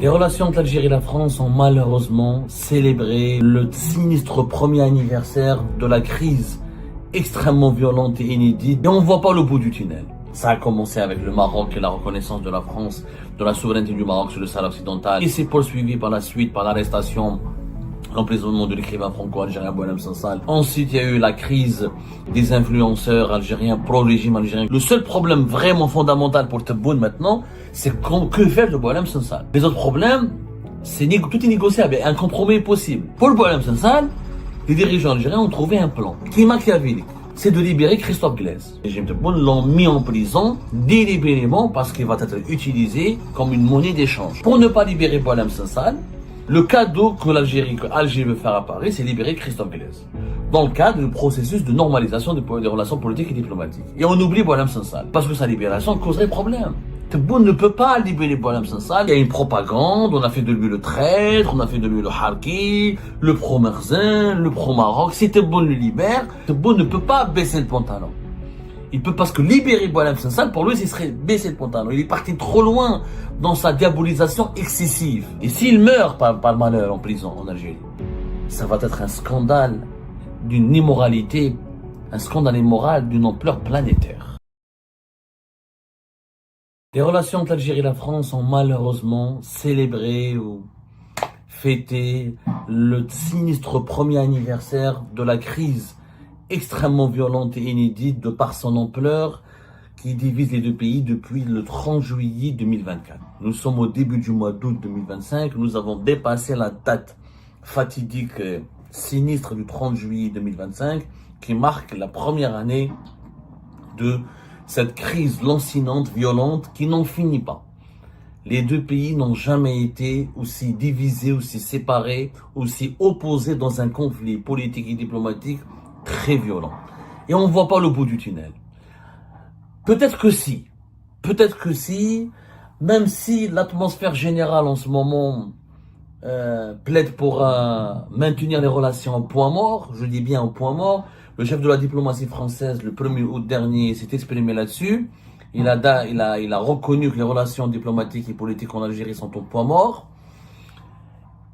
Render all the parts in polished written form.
Les relations entre l'Algérie et la France ont malheureusement célébré le sinistre premier anniversaire de la crise extrêmement violente et inédite. Et on ne voit pas le bout du tunnel. Ça a commencé avec le Maroc et la reconnaissance de la France, de la souveraineté du Maroc sur le Sahara occidental. Et s'est poursuivi par la suite par l'arrestation, l'emprisonnement de l'écrivain franco-algérien Boualem Sansal. Ensuite, il y a eu la crise des influenceurs algériens pro-régime algérien. Le seul problème vraiment fondamental pour Tebboune maintenant, c'est que faire de Boualem Sansal. Les autres problèmes, tout est négociable, un compromis est possible. Pour le Boualem Sansal, les dirigeants algériens ont trouvé un plan qui est machiavélique. C'est de libérer Christophe Glaise. Le régime Tebboune l'ont mis en prison délibérément parce qu'il va être utilisé comme une monnaie d'échange. Pour ne pas libérer Boualem Sansal, le cadeau que Alger veut faire à Paris, c'est libérer Christophe Glaise, dans le cadre du processus de normalisation des relations politiques et diplomatiques. Et on oublie Boualem Sansal, parce que sa libération causerait problème. Tebboune ne peut pas libérer Boualem Sansal. Il y a une propagande, on a fait de lui le traître, on a fait de lui le harki, le pro-Merzin, le pro-Maroc. Si Tebboune le libère, Tebboune ne peut pas baisser le pantalon. Il peut, parce que libérer Boualem Sansal, pour lui, ce serait baisser le pantalon. Il est parti trop loin dans sa diabolisation excessive. Et s'il meurt par malheur en prison en Algérie, ça va être un scandale d'une immoralité, un scandale immoral d'une ampleur planétaire. Les relations entre l'Algérie et la France ont malheureusement célébré ou fêté le sinistre premier anniversaire de la crise extrêmement violente et inédite de par son ampleur qui divise les deux pays depuis le 30 juillet 2024. Nous sommes au début du mois d'août 2025, nous avons dépassé la date fatidique, sinistre du 30 juillet 2025 qui marque la première année de cette crise lancinante, violente qui n'en finit pas. Les deux pays n'ont jamais été aussi divisés, aussi séparés, aussi opposés dans un conflit politique et diplomatique très violent. Et on ne voit pas le bout du tunnel. Peut-être que si, même si l'atmosphère générale en ce moment plaide pour maintenir les relations au point mort, je dis bien au point mort. Le chef de la diplomatie française, le 1er août dernier, s'est exprimé là-dessus. Il a reconnu que les relations diplomatiques et politiques en Algérie sont au point mort.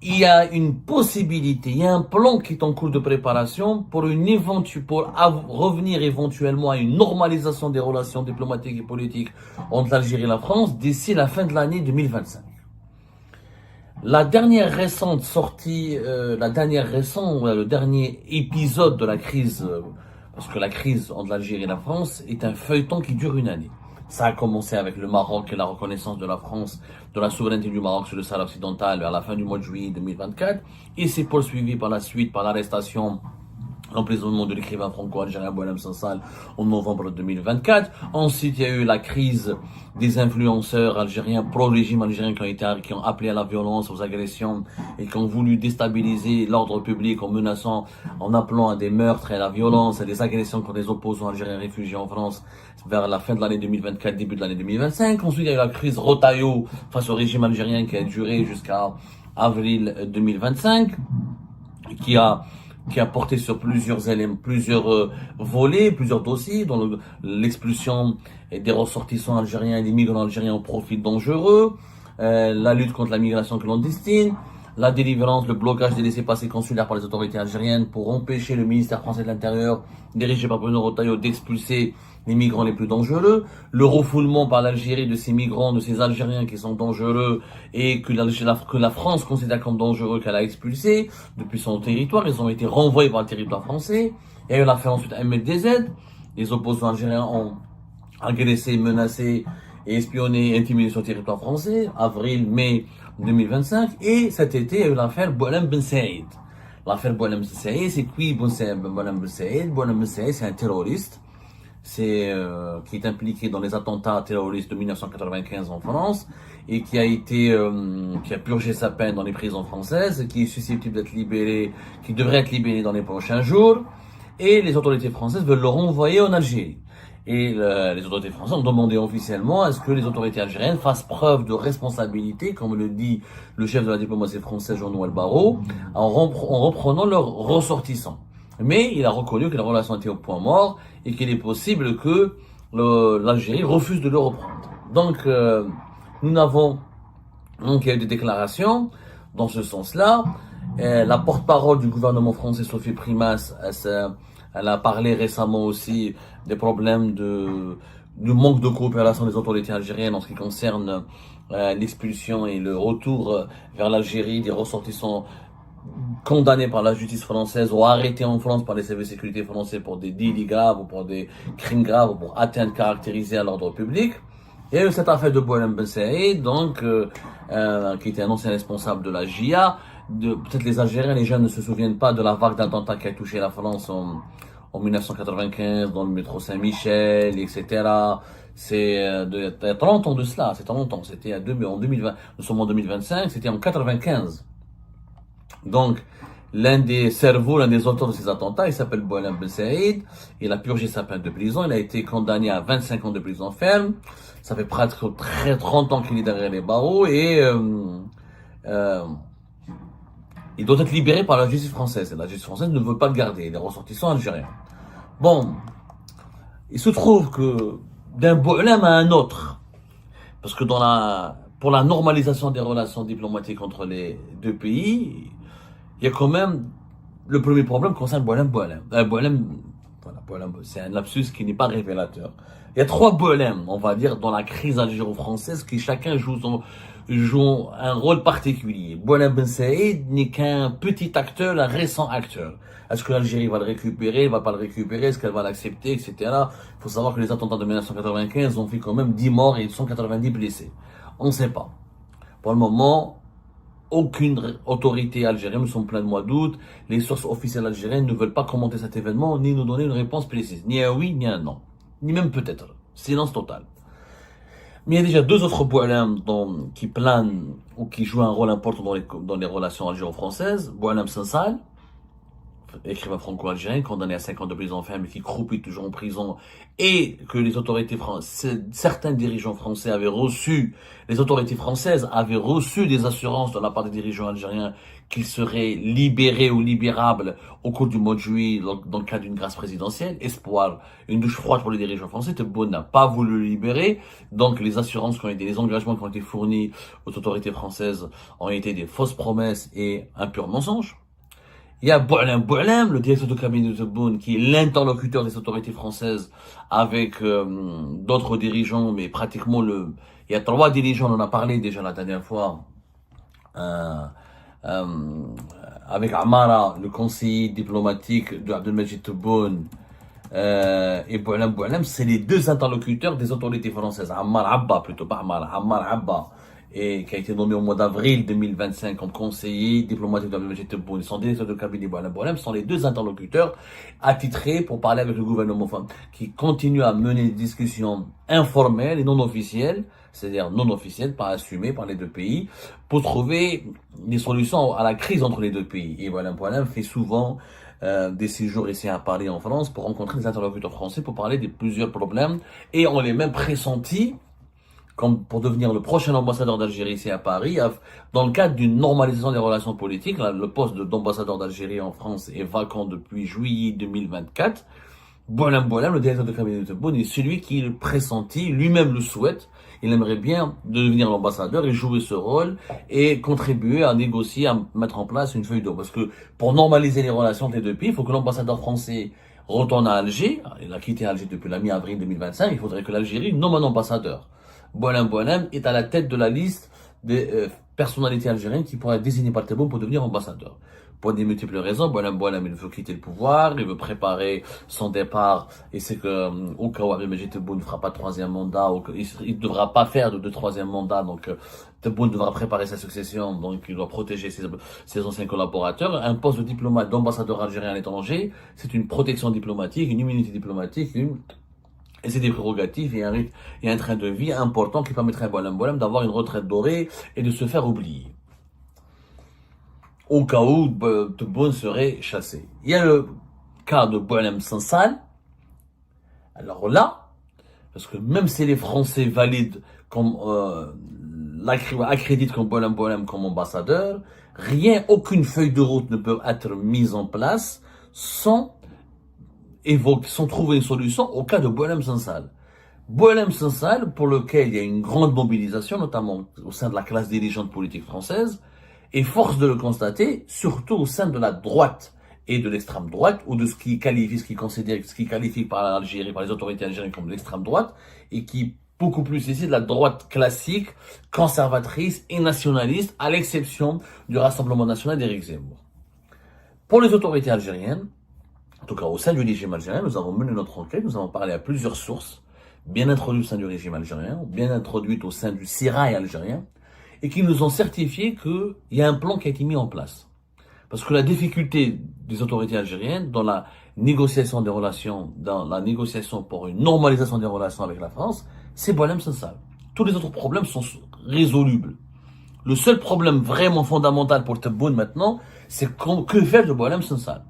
Il y a une possibilité, il y a un plan qui est en cours de préparation pour revenir éventuellement à une normalisation des relations diplomatiques et politiques entre l'Algérie et la France d'ici la fin de l'année 2025. Le dernier épisode de la crise, parce que la crise entre l'Algérie et la France est un feuilleton qui dure une année. Ça a commencé avec le Maroc et la reconnaissance de la France, de la souveraineté du Maroc sur le Sahara occidental vers la fin du mois de juillet 2024. Et s'est poursuivi par la suite par l'arrestation, l'emprisonnement de l'écrivain franco-algérien Boualem Sansal en novembre 2024. Ensuite, il y a eu la crise des influenceurs algériens pro-régime algérien qui ont appelé à la violence, aux agressions et qui ont voulu déstabiliser l'ordre public en menaçant, en appelant à des meurtres et à la violence et des agressions contre les opposants algériens réfugiés en France vers la fin de l'année 2024, début de l'année 2025. Ensuite, il y a eu la crise Rotaillot face au régime algérien qui a duré jusqu'à avril 2025, qui a porté sur plusieurs éléments, plusieurs volets, plusieurs dossiers, dont l'expulsion des ressortissants algériens et des migrants algériens au profil dangereux, la lutte contre la migration clandestine, la délivrance, le blocage des laissez-passer consulaires par les autorités algériennes pour empêcher le ministère français de l'Intérieur, dirigé par Bruno Retailleau, d'expulser les migrants les plus dangereux, le refoulement par l'Algérie de ces migrants, de ces Algériens qui sont dangereux et que la France considère comme dangereux qu'elle a expulsés depuis son territoire. Ils ont été renvoyés par le territoire français. Il y a eu l'affaire ensuite MLDZ. Les opposants algériens ont agressé, menacé et espionné, intimidé sur le territoire français, avril-mai 2025. Et cet été, il y a eu l'affaire Boualem Ben Saïd. L'affaire Boualem Ben Saïd, c'est qui Boualem Ben Saïd? Boualem Ben Saïd, c'est un terroriste. Qui est impliqué dans les attentats terroristes de 1995 en France et qui a purgé sa peine dans les prisons françaises, qui est susceptible d'être libéré, qui devrait être libéré dans les prochains jours. Et les autorités françaises veulent le renvoyer en Algérie. Et les autorités françaises ont demandé officiellement à ce que les autorités algériennes fassent preuve de responsabilité, comme le dit le chef de la diplomatie française Jean-Noël Barrot, en reprenant leurs ressortissants. Mais il a reconnu que la relation était au point mort et qu'il est possible que l'Algérie refuse de le reprendre. Donc, nous n'avons Donc il y a eu des déclarations dans ce sens-là. La porte-parole du gouvernement français, Sophie Primas, elle a parlé récemment aussi des problèmes du manque de coopération des autorités algériennes en ce qui concerne l'expulsion et le retour vers l'Algérie des ressortissants condamnés par la justice française ou arrêtés en France par les services de sécurité français pour des délits graves ou pour des crimes graves ou pour atteintes caractérisées à l'ordre public. Il y a eu cette affaire de Boualem Ben Saïd, donc, qui était un ancien responsable de la JA. Peut-être les Algériens, les jeunes ne se souviennent pas de la vague d'attentats qui a touché la France en 1995, dans le métro Saint-Michel, etc. C'est il y a 30 ans de cela, c'est 30 ans. C'était en 2020, nous sommes en 2025, c'était en 95. Donc, l'un des cerveaux, l'un des auteurs de ces attentats, il s'appelle Boualem Ben Saïd. Il a purgé sa peine de prison. Il a été condamné à 25 ans de prison ferme. Ça fait presque 30 ans qu'il est derrière les barreaux et il doit être libéré par la justice française. Et la justice française ne veut pas le garder. Il est ressortissant algérien. Bon, il se trouve que d'un Boualem à un autre, parce que pour la normalisation des relations diplomatiques entre les deux pays, il y a quand même le premier problème concerne Boualem. Boualem, c'est un lapsus qui n'est pas révélateur. Il y a 3 Boualem, on va dire, dans la crise algéro-française, qui chacun joue un rôle particulier. Boualem Ben Saïd n'est qu'un petit acteur, un récent acteur. Est-ce que l'Algérie va le récupérer, va pas le récupérer, est-ce qu'elle va l'accepter, etc. Il faut savoir que les attentats de 1995 ont fait quand même 10 morts et 190 blessés. On ne sait pas. Pour le moment, aucune autorité algérienne, nous sommes plein de mois d'août, les sources officielles algériennes ne veulent pas commenter cet événement, ni nous donner une réponse précise. Ni un oui, ni un non. Ni même peut-être. Silence total. Mais il y a déjà 2 autres Boualem qui planent ou qui jouent un rôle important dans les relations algéro-françaises. Boualem Sansal, écrivain franco-algérien, condamné à 5 ans de prison ferme et qui croupit toujours en prison, et que les autorités françaises, certains dirigeants français les autorités françaises avaient reçu des assurances de la part des dirigeants algériens qu'ils seraient libérés ou libérables au cours du mois de juillet dans le cadre d'une grâce présidentielle. Espoir, une douche froide pour les dirigeants français. Tebboune n'a pas voulu le libérer, donc les engagements qui ont été fournis aux autorités françaises ont été des fausses promesses et un pur mensonge. Il y a Boualem, le directeur de cabinet de Tebboune, qui est l'interlocuteur des autorités françaises avec d'autres dirigeants, mais pratiquement il y a 3 dirigeants, on en a parlé déjà la dernière fois, avec Amara, le conseiller diplomatique de Abdelmajid Tebboune, et Boualem, c'est les 2 interlocuteurs des autorités françaises. Ammar Abba, plutôt pas Ammar Abba, et qui a été nommé au mois d'avril 2025 comme conseiller diplomatique de Abdelmajid Tebboune. Ils sont directeurs de cabinet Boualem, sont les 2 interlocuteurs attitrés pour parler avec le gouvernement qui continue à mener des discussions informelles et non officielles, c'est-à-dire non officielles, pas assumées par les 2 pays, pour trouver des solutions à la crise entre les 2 pays. Et Boualem fait souvent des séjours ici à Paris, en France, pour rencontrer des interlocuteurs français pour parler de plusieurs problèmes, et on les même pressentis comme pour devenir le prochain ambassadeur d'Algérie ici à Paris, dans le cadre d'une normalisation des relations politiques. Le poste d'ambassadeur d'Algérie en France est vacant depuis juillet 2024. Boualem, le directeur de cabinet de Tebboune, est celui qui le pressentit, lui-même le souhaite. Il aimerait bien devenir l'ambassadeur et jouer ce rôle et contribuer à négocier, à mettre en place une feuille d'eau. Parce que pour normaliser les relations entre les 2 pays, il faut que l'ambassadeur français retourne à Alger. Il a quitté Alger depuis la mi-avril 2025. Il faudrait que l'Algérie nomme un ambassadeur. Boualem est à la tête de la liste des personnalités algériennes qui pourraient être désignées par Tebboune pour devenir ambassadeur. Pour des multiples raisons, Boualem il veut quitter le pouvoir, il veut préparer son départ, et c'est que au cas où Abdelmajid Tebboune ne fera pas de 3e mandat, il ne devra pas faire de 3e mandat, donc Tebboune devra préparer sa succession, donc il doit protéger ses anciens collaborateurs. Un poste de diplomate, d'ambassadeur algérien à l'étranger, c'est une protection diplomatique, une immunité diplomatique, et c'est des prérogatives et un train de vie important qui permettrait à Boualem d'avoir une retraite dorée et de se faire oublier. Au cas où Tebboune serait chassé. Il y a le cas de Boualem Sansal. Alors là, parce que même si les Français valident accréditent comme Boualem comme ambassadeur, aucune feuille de route ne peut être mise en place sans trouver une solution au cas de Boualem Sansal. Boualem Sansal, pour lequel il y a une grande mobilisation, notamment au sein de la classe dirigeante politique française, et force de le constater, surtout au sein de la droite et de l'extrême droite, ou de ce qui qualifie par l'Algérie, par les autorités algériennes comme l'extrême droite, et qui beaucoup plus ici de la droite classique, conservatrice et nationaliste, à l'exception du Rassemblement national d'Éric Zemmour. Pour les autorités algériennes, en tout cas au sein du régime algérien, nous avons mené notre enquête, nous avons parlé à plusieurs sources, bien introduites au sein du régime algérien, bien introduites au sein du sérail algérien, et qui nous ont certifié qu'il y a un plan qui a été mis en place. Parce que la difficulté des autorités algériennes dans la négociation des relations, dans la négociation pour une normalisation des relations avec la France, c'est Boualem Sansal. Tous les autres problèmes sont résolubles. Le seul problème vraiment fondamental pour Tebboune maintenant, c'est que faire de Boualem Sansal.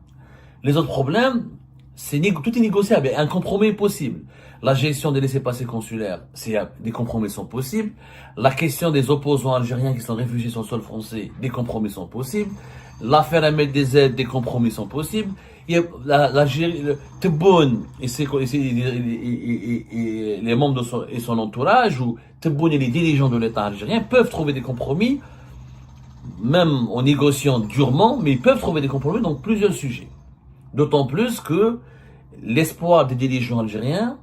Les autres problèmes, tout est négociable, un compromis est possible. La gestion des laissez-passer consulaires, des compromis sont possibles. La question des opposants algériens qui sont réfugiés sur le sol français, des compromis sont possibles. L'affaire Ahmed Dezed, des compromis sont possibles. Il y a l'Algérie, Tebboune et les membres de son entourage, ou Tebboune et les dirigeants de l'État algérien peuvent trouver des compromis, même en négociant durement, mais ils peuvent trouver des compromis dans plusieurs sujets. D'autant plus que l'espoir des dirigeants algériens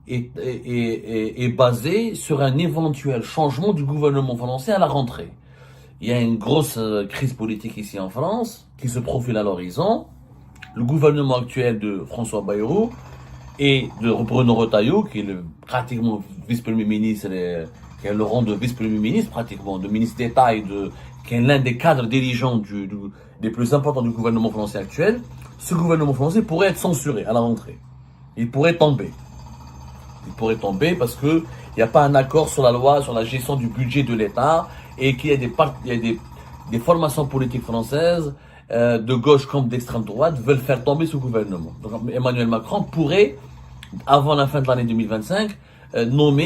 est basé sur un éventuel changement du gouvernement français à la rentrée. Il y a une grosse crise politique ici en France qui se profile à l'horizon. Le gouvernement actuel de François Bayrou et de Bruno Retailleau, qui est pratiquement vice-premier ministre, qui a le rang de vice-premier ministre, pratiquement, de ministre d'État qui est l'un des cadres dirigeants des plus importants du gouvernement français actuel. Ce gouvernement français pourrait être censuré à la rentrée. Il pourrait tomber. Il pourrait tomber parce que il n'y a pas un accord sur la loi, sur la gestion du budget de l'État, et qu'il y a des formations politiques françaises, de gauche comme d'extrême droite, veulent faire tomber ce gouvernement. Donc Emmanuel Macron pourrait, avant la fin de l'année 2025,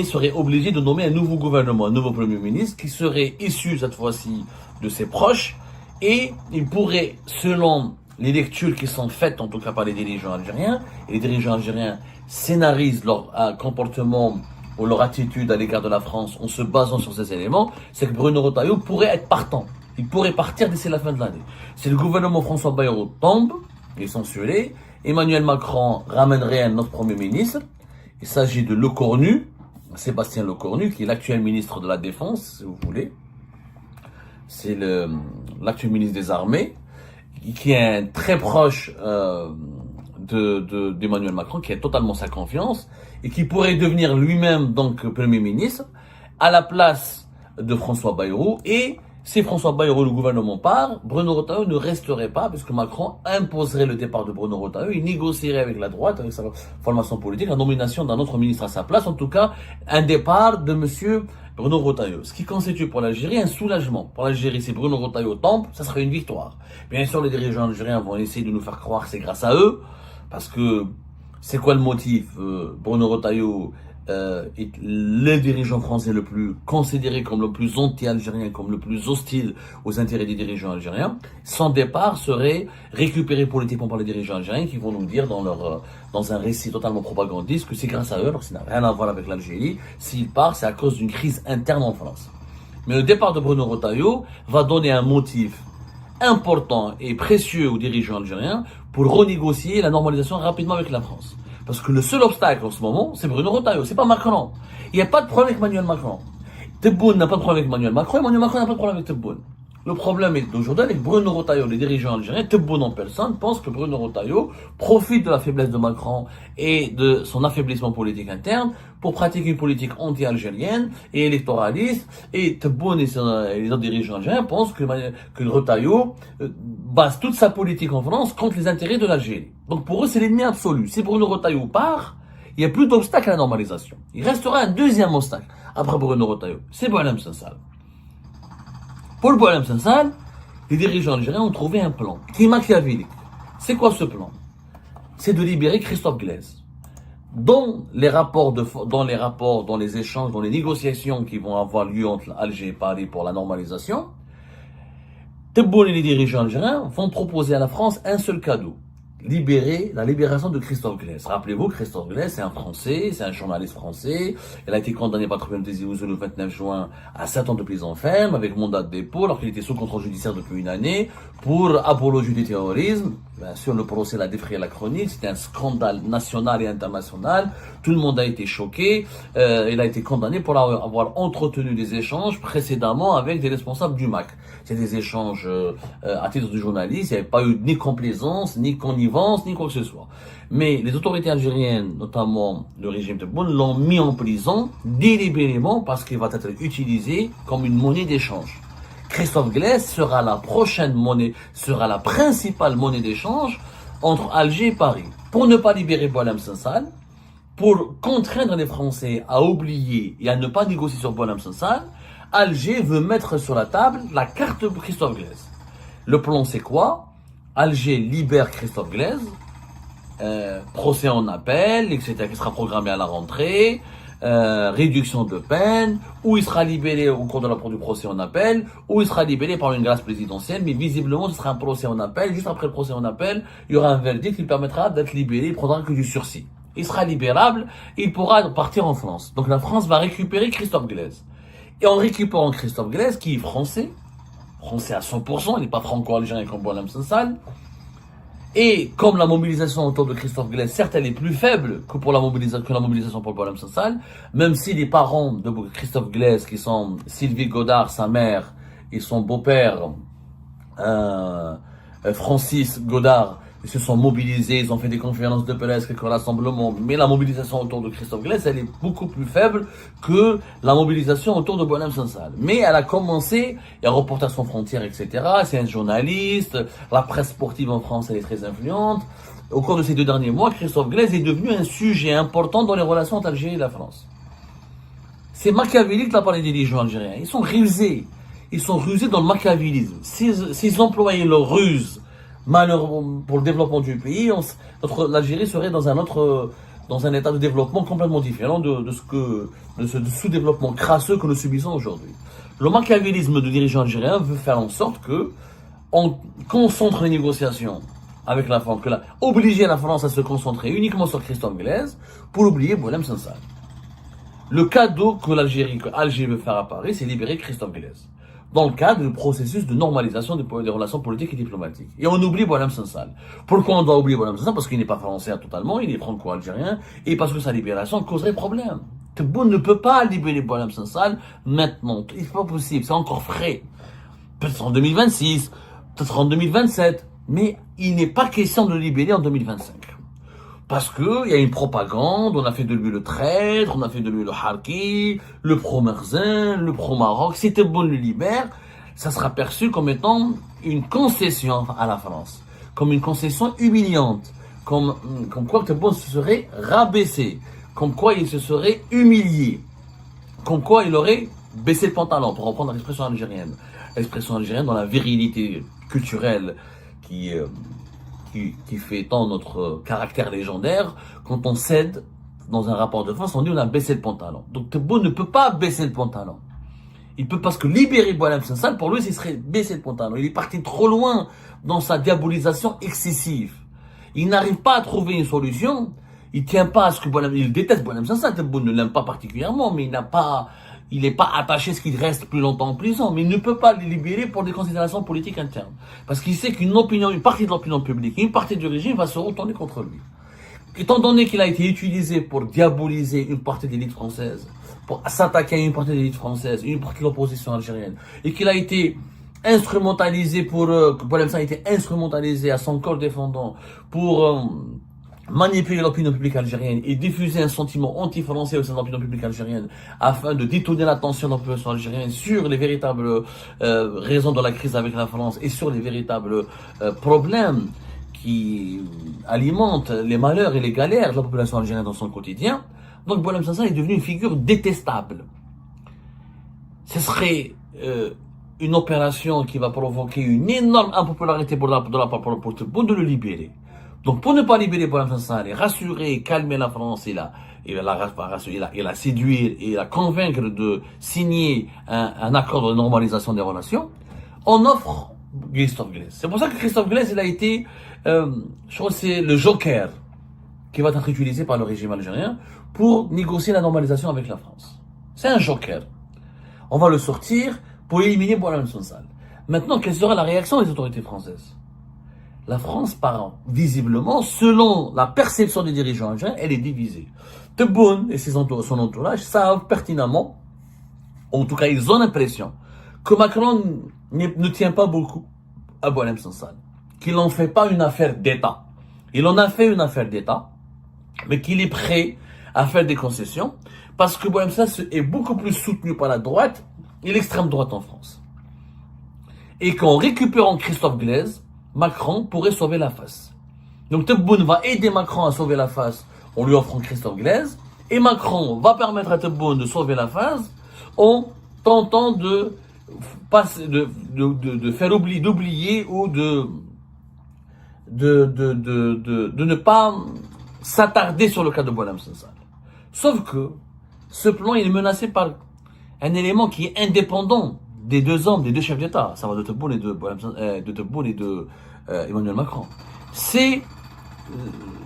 serait obligé de nommer un nouveau gouvernement, un nouveau Premier ministre, qui serait issu cette fois-ci de ses proches, et il pourrait, selon les lectures qui sont faites, en tout cas par les dirigeants algériens, et les dirigeants algériens scénarisent leur comportement ou leur attitude à l'égard de la France en se basant sur ces éléments, c'est que Bruno Retailleau pourrait être partant. Il pourrait partir d'ici la fin de l'année. Si le gouvernement François Bayrou tombe, est censuré, Emmanuel Macron ramènerait un autre Premier ministre. Il s'agit de Lecornu, Sébastien Lecornu, qui est l'actuel ministre de la Défense, si vous voulez. C'est l'actuel ministre des Armées, qui est un très proche d'Emmanuel Macron, qui a totalement sa confiance, et qui pourrait devenir lui-même donc Premier ministre, à la place de François Bayrou. Et si François Bayrou, le gouvernement part, Bruno Retailleau ne resterait pas, puisque Macron imposerait le départ de Bruno Retailleau, il négocierait avec la droite, avec sa formation politique, la nomination d'un autre ministre à sa place, en tout cas, un départ de monsieur Bruno Retailleau. Ce qui constitue pour l'Algérie un soulagement. Pour l'Algérie, si Bruno Retailleau tombe, ça serait une victoire. Bien sûr, les dirigeants algériens vont essayer de nous faire croire que c'est grâce à eux, parce que c'est quoi le motif? Bruno Retailleau est le dirigeant français le plus considéré comme le plus anti-algérien, comme le plus hostile aux intérêts des dirigeants algériens. Son départ serait récupéré politiquement par les dirigeants algériens qui vont nous dire dans un récit totalement propagandiste que c'est grâce à eux, alors que ça n'a rien à voir avec l'Algérie. S'il part, c'est à cause d'une crise interne en France. Mais le départ de Bruno Retailleau va donner un motif important et précieux aux dirigeants algériens pour renégocier la normalisation rapidement avec la France. Parce que le seul obstacle en ce moment, c'est Bruno Retailleau, c'est pas Macron. Il n'y a pas de problème avec Emmanuel Macron. Tebboune n'a pas de problème avec Emmanuel Macron n'a pas de problème avec Tebboune. Le problème est d'aujourd'hui avec Bruno Retailleau, les dirigeants algériens, Tebboune en personne, pensent que Bruno Retailleau profite de la faiblesse de Macron et de son affaiblissement politique interne pour pratiquer une politique anti-algérienne et électoraliste. Et Tebboune et les autres dirigeants algériens pensent que Retailleau base toute sa politique en France contre les intérêts de l'Algérie. Donc pour eux, c'est l'ennemi absolu. Si Bruno Retailleau part, il n'y a plus d'obstacle à la normalisation. Il restera un deuxième obstacle après Bruno Retailleau. C'est Boualem Sansal. Pour le Boualem Sansal, les dirigeants algériens ont trouvé un plan qui est machiavélique. C'est quoi ce plan? C'est de libérer Christophe Glaise. Dans les échanges, dans les négociations qui vont avoir lieu entre Alger et Paris pour la normalisation, Tebboune et les dirigeants algériens vont proposer à la France un seul cadeau. libérer la libération de Christophe Glaise. Rappelez-vous, Christophe Glaise, c'est un Français, c'est un journaliste français. Il a été condamné par le tribunal des Iouzou le 29 juin à 7 ans de prison ferme avec mandat de dépôt alors qu'il était sous contrôle judiciaire depuis une année pour apologie du terrorisme. Bien sûr, le procès l'a défrayé la chronique. C'était un scandale national et international. Tout le monde a été choqué. Il a été condamné pour avoir entretenu des échanges précédemment avec des responsables du MAC. C'est des échanges à titre de journaliste. Il n'y avait pas eu ni complaisance, ni connivence, ni quoi que ce soit. Mais les autorités algériennes, notamment le régime de Tebboune, l'ont mis en prison délibérément parce qu'il va être utilisé comme une monnaie d'échange. Christophe Glaise sera la prochaine monnaie, sera la principale monnaie d'échange entre Alger et Paris. Pour ne pas libérer Boualem Sansal, pour contraindre les Français à oublier et à ne pas négocier sur Boualem Sansal, Alger veut mettre sur la table la carte de Christophe Glaise. Le plan c'est quoi? Alger libère Christophe Glaise, procès en appel, etc., qui sera programmé à la rentrée, réduction de peine, ou il sera libéré au cours du procès en appel, ou il sera libéré par une grâce présidentielle, mais visiblement ce sera un procès en appel. Juste après le procès en appel, il y aura un verdict qui lui permettra d'être libéré, il prendra que du sursis. Il sera libérable, il pourra partir en France. Donc la France va récupérer Christophe Glaise. Et en récupérant Christophe Glaise, qui est français à 100%, il n'est pas franco-algérien comme Boualem Sansal. Et comme la mobilisation autour de Christophe Glaise, certes, elle est plus faible que la mobilisation pour Boualem Sansal, même si les parents de Christophe Glaise, qui sont Sylvie Godard, sa mère, et son beau-père, Francis Godard, ils se sont mobilisés, ils ont fait des conférences de presse, quelques rassemblements, mais la mobilisation autour de Christophe Glaise, elle est beaucoup plus faible que la mobilisation autour de Boualem Sansal. Mais elle a commencé, il y a Reporters sans frontières, etc. C'est un journaliste, la presse sportive en France, elle est très influente. Au cours de ces 2 derniers mois, Christophe Glaise est devenu un sujet important dans les relations entre l'Algérie et la France. C'est machiavélique de la part des dirigeants algériens. Ils sont rusés. Ils sont rusés dans le machiavélisme. S'ils employaient leur ruse, malheureusement pour le développement du pays, l'Algérie serait dans un état de développement complètement différent de ce sous-développement crasseux que nous subissons aujourd'hui. Le machiavélisme de dirigeants algériens veut faire en sorte que on concentre les négociations avec la France, obliger la France à se concentrer uniquement sur Christophe Glaise pour oublier Boualem Sansal. Le cadeau que Alger veut faire à Paris, c'est libérer Christophe Glaise, dans le cadre du processus de normalisation des relations politiques et diplomatiques. Et on oublie Boualem Sansal. Pourquoi on doit oublier Boualem Sansal? Parce qu'il n'est pas français totalement, il est franco-algérien, et parce que sa libération causerait problème. Tebboune ne peut pas libérer Boualem Sansal maintenant. C'est pas possible, c'est encore frais. Peut-être en 2026, peut-être en 2027, mais il n'est pas question de le libérer en 2025. Parce que il y a une propagande, on a fait de lui le traître, on a fait de lui le harki, le pro-Merzin, le pro-Maroc. Si Tebboune le libère, ça sera perçu comme étant une concession à la France, comme une concession humiliante, comme quoi Tebboune se serait rabaissé, comme quoi il se serait humilié, comme quoi il aurait baissé le pantalon, pour reprendre l'expression algérienne. L'expression algérienne dans la virilité culturelle qui fait tant notre caractère légendaire. Quand on cède dans un rapport de force, on dit on a baissé le pantalon. Donc Tebboune ne peut pas baisser le pantalon. Il peut, parce que libérer Boualem Sansal, pour lui, ce serait baisser le pantalon. Il est parti trop loin dans sa diabolisation excessive. Il n'arrive pas à trouver une solution. Il tient pas à ce que il déteste Boualem Sansal. Tebboune ne l'aime pas particulièrement, mais il n'est pas attaché à ce qu'il reste plus longtemps en prison, mais il ne peut pas le libérer pour des considérations politiques internes. Parce qu'il sait une partie de l'opinion publique, une partie du régime va se retourner contre lui. Étant donné qu'il a été utilisé pour diaboliser une partie de l'élite française, pour s'attaquer à une partie de l'élite française, une partie de l'opposition algérienne, et qu'il a été instrumentalisé Boualem Sansal a été instrumentalisé à son corps défendant pour manipuler l'opinion publique algérienne et diffuser un sentiment anti-français au sein de l'opinion publique algérienne afin de détourner l'attention de la population algérienne sur les véritables raisons de la crise avec la France et sur les véritables problèmes qui alimentent les malheurs et les galères de la population algérienne dans son quotidien. Donc Boualem Sansal est devenu une figure détestable. Ce serait une opération qui va provoquer une énorme impopularité pour Tebboune de le libérer. Donc, pour ne pas libérer Boualem Sansal et rassurer, calmer la France et la séduire et la convaincre de signer un accord de normalisation des relations, on offre Christophe Glaise. C'est pour ça que Christophe Glaise, il a été, je crois que c'est le joker qui va être utilisé par le régime algérien pour négocier la normalisation avec la France. C'est un joker. On va le sortir pour éliminer Boualem Sansal. Maintenant, quelle sera la réaction des autorités françaises? La France, visiblement, selon la perception des dirigeants algériens, elle est divisée. Tebboune et son entourage savent pertinemment, en tout cas ils ont l'impression, que Macron ne tient pas beaucoup à Boualem Sansal, qu'il n'en fait pas une affaire d'État. Il en a fait une affaire d'État, mais qu'il est prêt à faire des concessions, parce que Boualem Sansal est beaucoup plus soutenu par la droite et l'extrême droite en France. Et qu'en récupérant Christophe Glaise, Macron pourrait sauver la face. Donc Tebboune va aider Macron à sauver la face en lui offrant Christophe Glaise, et Macron va permettre à Tebboune de sauver la face en tentant de faire d'oublier ou de ne pas s'attarder sur le cas de Boualem Sansal. Sauf que ce plan il est menacé par un élément qui est indépendant des deux hommes, des deux chefs d'État, ça va de Tebboune et de Emmanuel Macron. C'est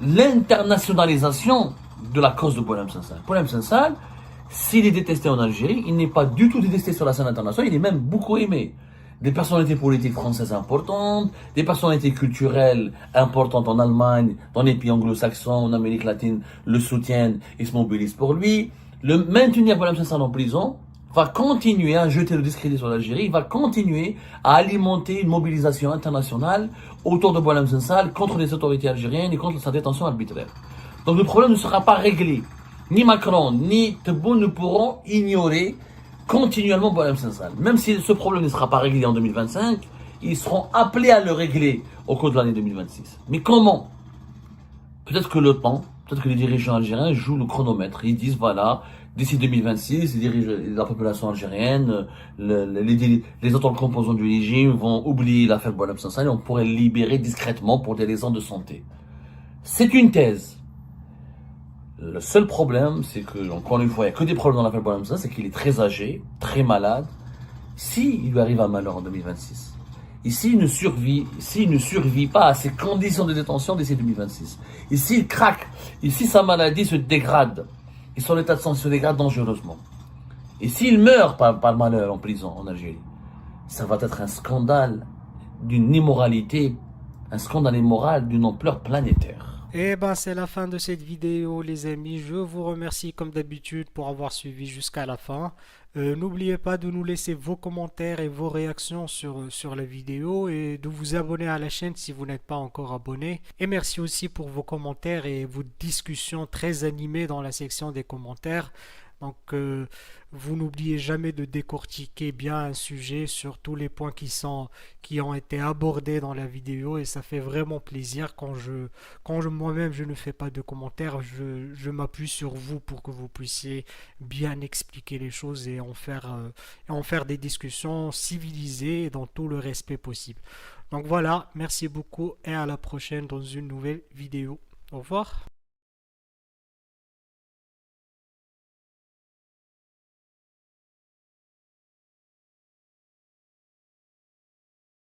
l'internationalisation de la cause de Boualem Sansal. Boualem Sansal, s'il est détesté en Algérie, il n'est pas du tout détesté sur la scène internationale, il est même beaucoup aimé. Des personnalités politiques françaises importantes, des personnalités culturelles importantes en Allemagne, dans les pays anglo-saxons, en Amérique latine, le soutiennent et se mobilisent pour lui. Le maintenir Boualem Sansal en prison va continuer à jeter le discrédit sur l'Algérie, il va continuer à alimenter une mobilisation internationale autour de Boualem Sansal contre les autorités algériennes et contre sa détention arbitraire. Donc le problème ne sera pas réglé. Ni Macron, ni Tebboune ne pourront ignorer continuellement Boualem Sansal. Même si ce problème ne sera pas réglé en 2025, ils seront appelés à le régler au cours de l'année 2026. Mais comment? Peut-être que le temps, peut-être que les dirigeants algériens jouent le chronomètre. Ils disent voilà, d'ici 2026, la population algérienne, les autres composants du régime vont oublier l'affaire Boualem Sansal et on pourrait le libérer discrètement pour des raisons de santé. C'est une thèse. Le seul problème, c'est que, encore une fois, il n'y a que des problèmes dans l'affaire Boualem Sansal, c'est qu'il est très âgé, très malade. S'il lui arrive un malheur en 2026, et s'il ne survit pas à ces conditions de détention d'ici 2026, et s'il craque, et si sa maladie se dégrade, et son état de santé se dégrade dangereusement, et s'il meurt par malheur en prison en Algérie, ça va être un scandale d'une immoralité, un scandale immoral d'une ampleur planétaire. Et ben c'est la fin de cette vidéo les amis, je vous remercie comme d'habitude pour avoir suivi jusqu'à la fin. N'oubliez pas de nous laisser vos commentaires et vos réactions sur la vidéo et de vous abonner à la chaîne si vous n'êtes pas encore abonné. Et merci aussi pour vos commentaires et vos discussions très animées dans la section des commentaires. Donc, vous n'oubliez jamais de décortiquer bien un sujet sur tous les points qui ont été abordés dans la vidéo et ça fait vraiment plaisir moi-même je ne fais pas de commentaires, je m'appuie sur vous pour que vous puissiez bien expliquer les choses et en faire des discussions civilisées et dans tout le respect possible. Donc voilà, merci beaucoup et à la prochaine dans une nouvelle vidéo. Au revoir.